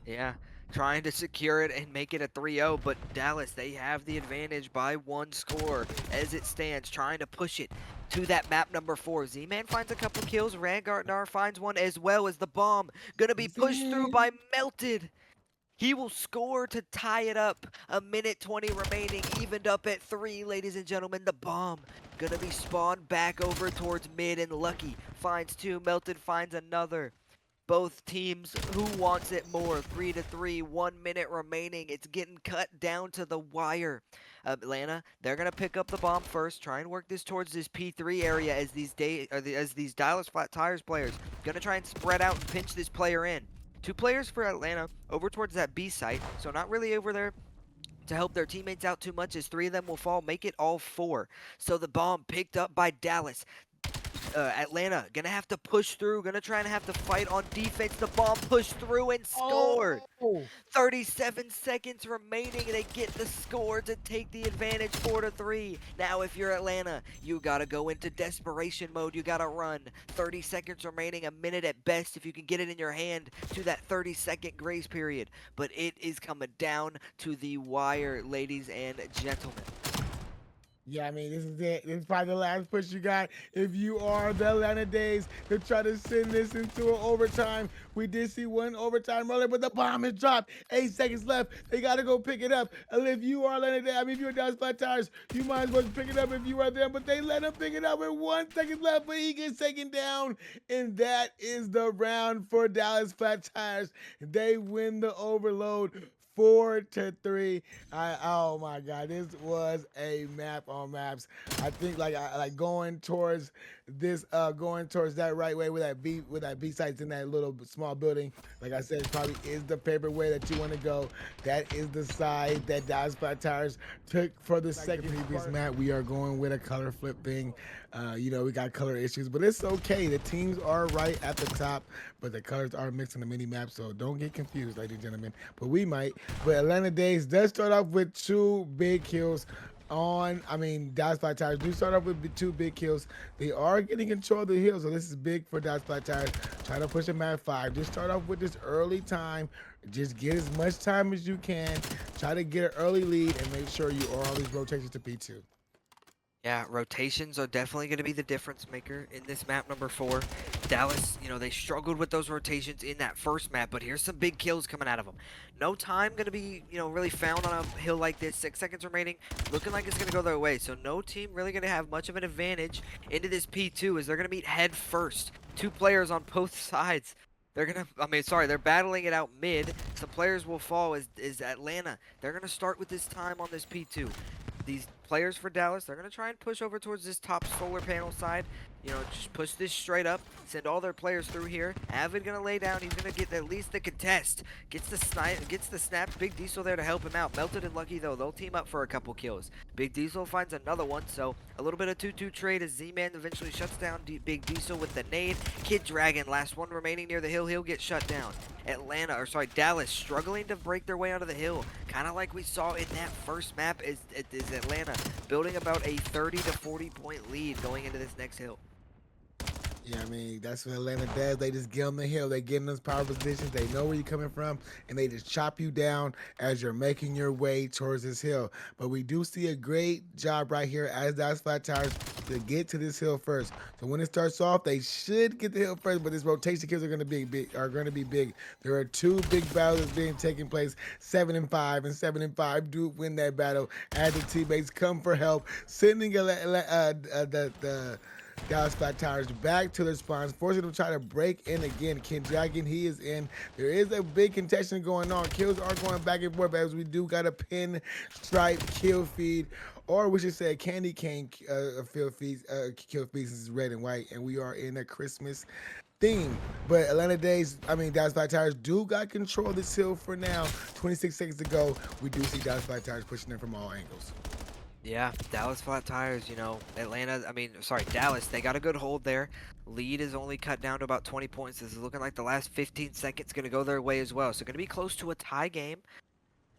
Yeah, trying to secure it and make it a 3-0, but Dallas, they have the advantage by 1 score as it stands, trying to push it to that map number 4. Z-Man finds a couple kills, Ragnar finds one as well as the bomb gonna be pushed through by Melted. He will score to tie it up. 1:20 remaining, evened up at 3, ladies and gentlemen. The bomb gonna be spawned back over towards mid, and Lucky finds 2, Melted finds another. Both teams, who wants it more? 3-3, 1 minute remaining. It's getting cut down to the wire. Atlanta, they're gonna pick up the bomb first, try and work this towards this P3 area as these Dallas Flat Tires players gonna try and spread out and pinch this player in. 2 players for Atlanta over towards that B site, so not really over there to help their teammates out too much, as 3 of them will fall, make it all 4. So the bomb picked up by Dallas. Atlanta gonna have to push through, gonna try and have to fight on defense. The bomb pushed through and scored. Oh. 37 seconds remaining, they get the score to take the advantage, 4-3. Now if you're Atlanta, you gotta go into desperation mode, you gotta run. 30 seconds remaining, a minute at best if you can get it in your hand to that 30-second grace period. But it is coming down to the wire, ladies and gentlemen. Yeah, this is it. This is probably the last push you got. If you are the Atlanta Dazed to try to send this into an overtime. We did see 1 overtime earlier, but the bomb is dropped. 8 seconds left. They got to go pick it up. And if you are Atlanta Dazed, if you're Dallas Flat Tires, you might as well pick it up if you are there. But they let him pick it up with 1 second left, but he gets taken down. And that is the round for Dallas Flat Tires. They win the overload. 4-3. Oh my God, this was a map on maps. I think like going towards this, going towards that right way with that B sites in that little small building. Like I said, it probably is the favorite way that you want to go. That is the side that Dallas Flat Tires took for the second previous map. We are going with a color flip thing. We got color issues, but it's okay. The teams are right at the top, but the colors are mixed in the mini map, so don't get confused, ladies and gentlemen. But we might. But Atlanta Dazed does start off with 2 big kills. Dallas Flat Tires do start off with two big kills. They are getting control of the hill, so this is big for Dallas Flat Tires. Try to push them at 5. Just start off with this early time. Just get as much time as you can. Try to get an early lead and make sure you are all these rotations to P2. Yeah, rotations are definitely going to be the difference maker in this map number 4. Dallas, they struggled with those rotations in that first map, but here's some big kills coming out of them. No time going to be, really found on a hill like this. 6 seconds remaining, looking like it's going to go their way. So no team really going to have much of an advantage into this P2 as they're going to meet head first. 2 players on both sides. They're battling it out mid. Some players will fall is Atlanta. They're going to start with this time on this P2. These players for Dallas, they're going to try and push over towards this top solar panel side. Just push this straight up, send all their players through here. Avid going to lay down. He's going to get at least the contest. Gets the snap. Big Diesel there to help him out. Melted and Lucky, though, they'll team up for a couple kills. Big Diesel finds another one, so a little bit of 2-2 trade as Z-Man eventually shuts down Big Diesel with the nade. Kid Dragon, last one remaining near the hill. He'll get shut down. Dallas struggling to break their way onto the hill. Kind of like we saw in that first map is Atlanta building about a 30 to 40 point lead going into this next hill. Yeah, that's what Atlanta does. They just get on the hill. They get in those power positions. They know where you're coming from, and they just chop you down as you're making your way towards this hill. But we do see a great job right here as Dallas Flat Tires to get to this hill first. So when it starts off, they should get the hill first, but this rotation kills are going to be big. There are 2 big battles being taking place. 7 and 5, and 7 and 5 do win that battle as the teammates come for help, sending the Dallas Flat Tires back to their spawns, forcing them to try to break in again. Kid Dragon, he is in. There is a big contention going on. Kills are going back and forth as we do got a pin stripe kill feed, or we should say a candy cane kill feed since it's red and white, and we are in a Christmas theme. But Dallas Flat Tires do got control of this hill for now. 26 seconds to go. We do see Dallas Flat Tires pushing them from all angles. Yeah, Dallas Flat Tires, Dallas, they got a good hold there. Lead is only cut down to about 20 points. This is looking like the last 15 seconds going to go their way as well. So going to be close to a tie game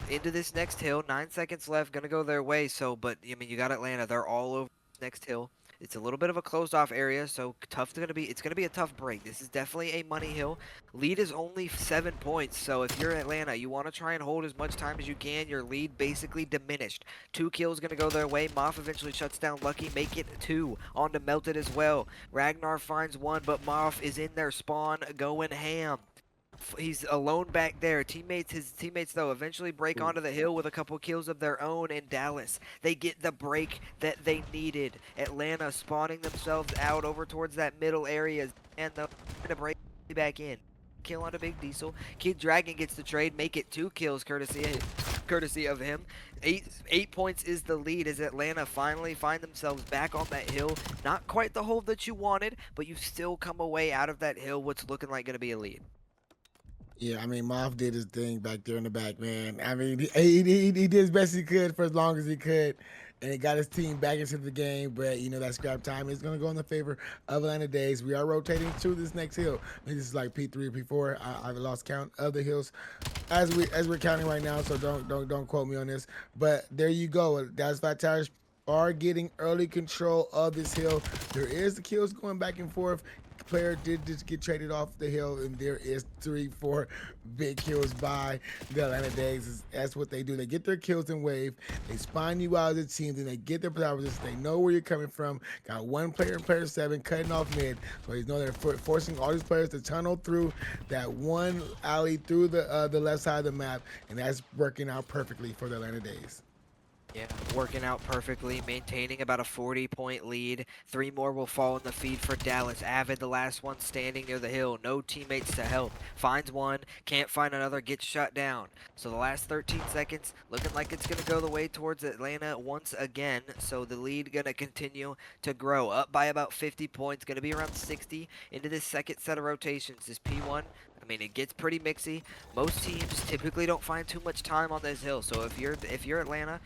into this next hill. 9 seconds left, going to go their way. But you got Atlanta. They're all over this next hill. It's a little bit of a closed off area, so it's gonna be a tough break. This is definitely a money hill. Lead is only 7 points, so if you're Atlanta, you want to try and hold as much time as you can. Your lead basically diminished. 2 kills gonna go their way. Moff eventually shuts down Lucky, make it 2. On to Melted as well. Ragnar finds 1, but Moff is in their spawn going ham. He's alone back there. His teammates though eventually break onto the hill with a couple kills of their own in Dallas. They get the break that they needed. Atlanta spawning themselves out over towards that middle area, and they're gonna break back in. Kill on a Big Diesel. Kid Dragon gets the trade, make it 2 kills courtesy of him. 8 points is the lead as Atlanta finally find themselves back on that hill. Not quite the hold that you wanted, but you still come away out of that hill what's looking like gonna be a lead. Yeah, Moff did his thing back there in the back, man. He did as best he could for as long as he could, and he got his team back into the game. But that scrap time is going to go in the favor of Atlanta Dazed. We are rotating to this next hill. This is like P3 or P4. I've lost count of the hills as we're counting right now, so don't quote me on this. But there you go. Dallas Flat Tires are getting early control of this hill. There is the kills going back and forth. Player did just get traded off the hill, and there is 3-4 big kills by the Atlanta Dazed. That's what they do. They get their kills in wave. They spawn you out of the team, then they get their power position. They know where you're coming from. Got 1 player in player 7 cutting off mid, so they know they're forcing all these players to tunnel through that one alley through the left side of the map, and that's working out perfectly for the Atlanta Dazed. Yeah, working out perfectly, maintaining about a 40-point lead. 3 more will fall in the feed for Dallas. Avid, the last one standing near the hill. No teammates to help. Finds one, can't find another, gets shut down. So the last 13 seconds, looking like it's going to go the way towards Atlanta once again. So the lead going to continue to grow. Up by about 50 points, going to be around 60 into this second set of rotations. This P1, it gets pretty mixy. Most teams typically don't find too much time on this hill. So if you're Atlanta,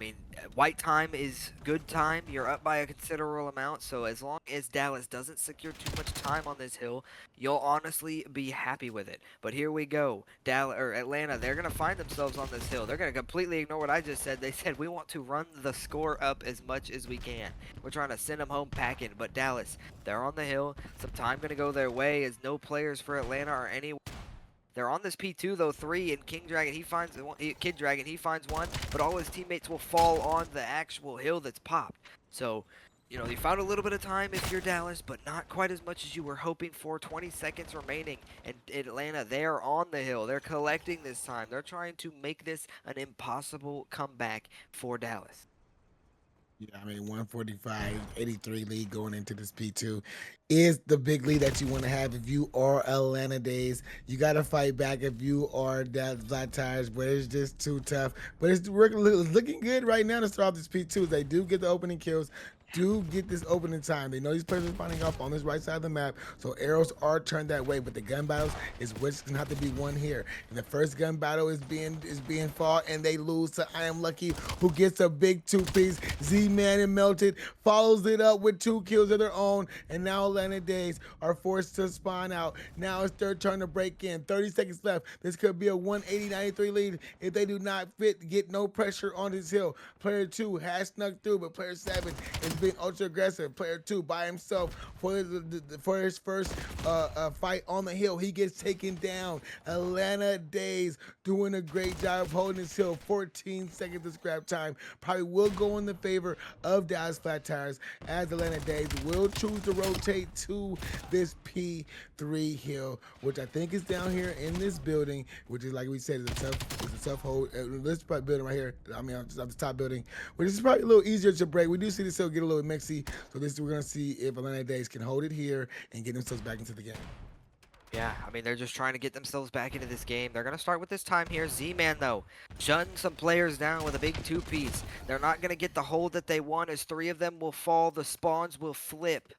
mean, white time is good time. You're up by a considerable amount, so as long as Dallas doesn't secure too much time on this hill, you'll honestly be happy with it. But here we go. Dallas or Atlanta, they're gonna find themselves on this hill. They're gonna completely ignore what I just said. They said we want to run the score up as much as we can. We're trying to send them home packing. But Dallas, they're on the hill. Some time gonna go their way as no players for Atlanta are any. They're on this P2 though, 3, and King Dragon, he finds one, Kid Dragon, he finds one, but all his teammates will fall on the actual hill that's popped. So, you know, you found a little bit of time if you're Dallas, but not quite as much as you were hoping for. 20 seconds remaining, and Atlanta, they're on the hill. They're collecting this time. They're trying to make this an impossible comeback for Dallas. Yeah, I mean, 145, 83 lead going into this P2 is the big lead that you want to have if you are Atlanta Days. You got to fight back if you are that Flat Tires, but it's just too tough. But it's looking good right now to start off this P2. They do get the opening kills, do get this opening time. They know these players are spawning off on this right side of the map, so arrows are turned that way. But the gun battles is what's gonna have to be won here. And the first gun battle is being fought, and they lose to I Am Lucky, who gets a big 2-piece. Z-Man and Melted follows it up with 2 kills of their own, and now Atlanta Days are forced to spawn out. Now it's their turn to break in. 30 seconds left. This could be a 180-93 lead if they do not get no pressure on this hill. Player 2 has snuck through, but player 7 is being ultra aggressive. Player 2 by himself for his first fight on the hill. He gets taken down. Atlanta Days doing a great job holding this hill. 14 seconds of scrap time. Probably will go in the favor of Dallas Flat Tires as Atlanta Days will choose to rotate to this P3 hill, which I think is down here in this building, which is, like we said, it's a tough hold. This building right here, I mean, on the top building, which is probably a little easier to break. We do see this hill get a little mixy, so we're gonna see if Atlanta Days can hold it here and get themselves back into the game. Yeah, I mean, they're just trying to get themselves back into this game. They're going to start with this time here. Z-Man, though, shutting some players down with a big 2-piece. They're not going to get the hold that they want as 3 of them will fall. The spawns will flip.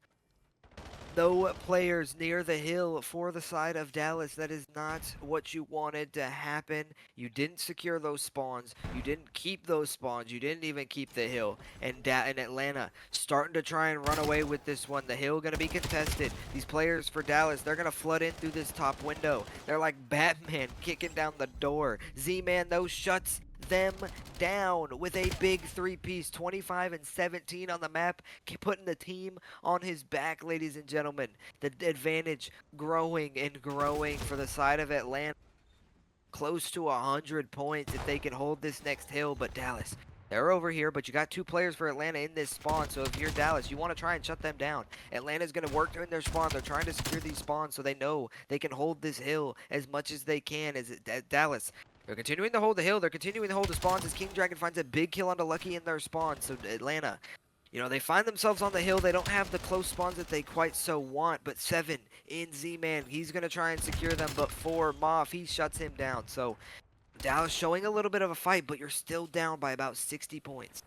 No players near the hill for the side of Dallas. That is not what you wanted to happen. You didn't secure those spawns. You didn't keep those spawns. You didn't even keep the hill. And Atlanta starting to try and run away with this one. The hill going to be contested. These players for Dallas, they're going to flood in through this top window. They're like Batman kicking down the door. Z-Man, though, shuts them down with a big 3-piece, 25 and 17 on the map, putting the team on his back, ladies and gentlemen. The advantage growing and growing for the side of Atlanta. Close to 100 points if they can hold this next hill, but Dallas, they're over here, but you got 2 players for Atlanta in this spawn, so if you're Dallas, you want to try and shut them down. Atlanta's going to work in their spawn. They're trying to secure these spawns so they know they can hold this hill as much as they can as Dallas. They're continuing to hold the hill. They're continuing to hold the spawns as King Dragon finds a big kill onto Lucky in their spawn. So Atlanta, you know, they find themselves on the hill. They don't have the close spawns that they quite so want. But 7 in Z-Man, he's going to try and secure them. But 4, Moff, he shuts him down. So Dallas showing a little bit of a fight, but you're still down by about 60 points.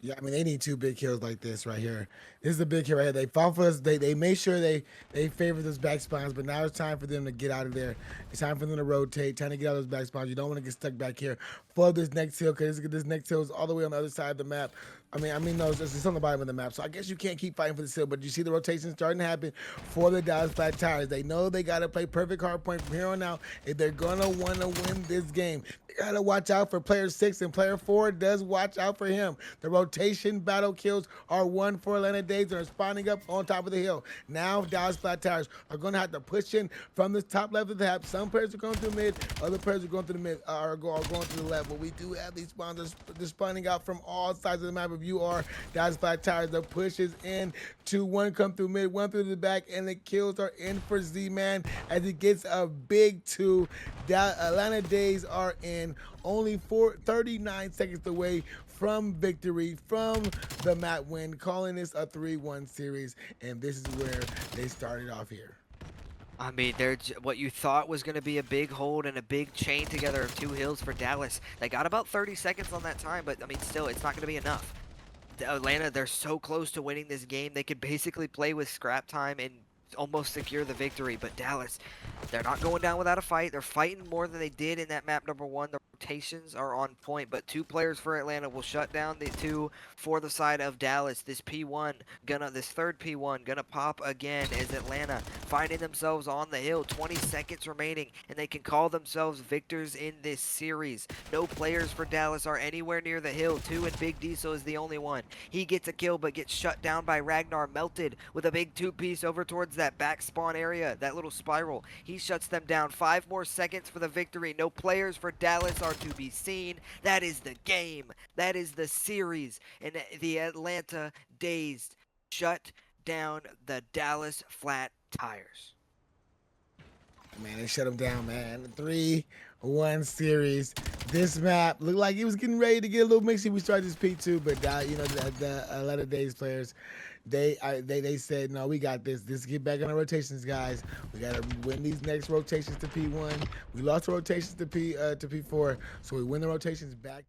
Yeah, I mean, they need 2 big kills like this right here. This is a big kill right here. They fought for us. They made sure they favored those back spawns, but now it's time for them to get out of there. It's time for them to rotate, time to get out of those back spawns. You don't want to get stuck back here for this next hill, because this next hill is all the way on the other side of the map. No, it's on the bottom of the map. So I guess you can't keep fighting for the hill, but you see the rotation starting to happen for the Dallas Flat Tires. They know they got to play perfect hard point from here on out if they're going to want to win this game. They got to watch out for player 6, and player 4 does watch out for him. The rotation battle kills are won for Atlanta Days. They're spawning up on top of the hill. Now Dallas Flat Tires are going to have to push in from the top left of the map. Some players are going through mid, other players are going through the mid, are going to the left. But we do have these spawns they're spawning out from all sides of the map. If you are Dallas Flat Tires, the pushes in to 1 come through mid, 1 through the back, and the kills are in for Z-Man as he gets a big 2. Atlanta Days are in only 39 seconds away from victory, from the map win, calling this a 3-1 series, and this is where they started off here. I mean, what you thought was going to be a big hold and a big chain together of 2 hills for Dallas. They got about 30 seconds on that time, but I mean, still, it's not going to be enough. Atlanta, they're so close to winning this game. They could basically play with scrap time and almost secure the victory. But Dallas, they're not going down without a fight. They're fighting more than they did in that map number 1. The rotations are on point, but 2 players for Atlanta will shut down the 2 for the side of Dallas. This third P1 gonna pop again as Atlanta finding themselves on the hill. 20 seconds remaining, and they can call themselves victors in this series. No players for Dallas are anywhere near the hill. 2 and Big Diesel is the only one. He gets a kill, but gets shut down by Ragnar, melted with a big 2-piece over towards that back spawn area, that little spiral. He shuts them down. 5 more seconds for the victory. No players for Dallas are to be seen. That is the game. That is the series. And the Atlanta Dazed shut down the Dallas Flat Tires. Man, they shut them down, man. 3-1 series. This map looked like it was getting ready to get a little mixy. We started this P2, but the Atlanta Days players, they said, no, we got this. Let's get back on the rotations, guys. We gotta win these next rotations to P1. We lost the rotations to P4, so we win the rotations back.